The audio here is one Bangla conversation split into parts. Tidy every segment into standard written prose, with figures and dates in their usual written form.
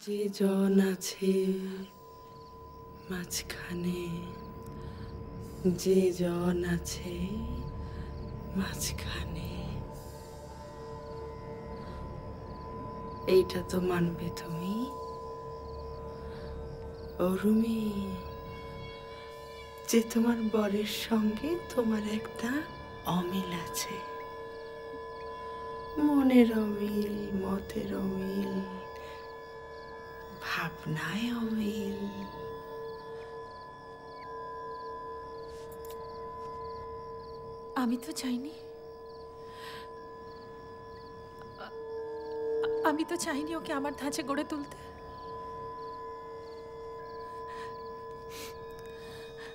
যে জন আছে মাঝখানে, যে জন আছে মাঝখানে, এইটা তো মানবে তুমি? অরুমি, যে তোমার বরের সঙ্গে তোমার একটা অমিল আছে, মনের অমিল, মতের অমিল, ভাবনায় অমিল। আমি তো চাইনি, আমি তো চাইনি ওকে আমার ধাঁচে গড়ে তুলতে।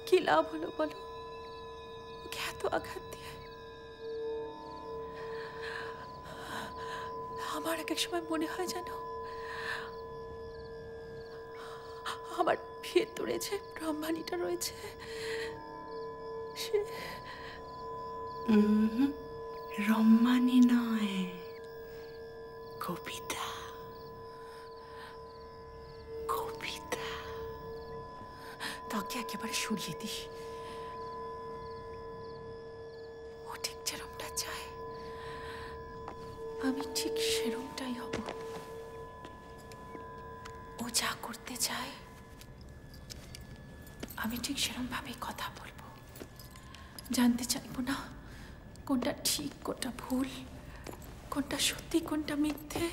কি লাভ হলো বলো ওকে এত আঘাত দিয়ে? আমার এক এক সময় মনে হয় যেন আমার ভেতরে যে ব্রহ্মাণীটা রয়েছে সে রম্মানি নয়, কবিতা। কবিতা। তাকে একেবারে সরিয়ে দিস। ও ঠিক যেরমটা চায় আমি ঠিক সেরমটাই হব। ও যা করতে চায় আমি ঠিক সেরম ভাবেই কথা বলবো। জানতে চাইবো না কোনটা ঠিক কোনটা ভুল, কোনটা সত্যি কোনটা মিথ্যে।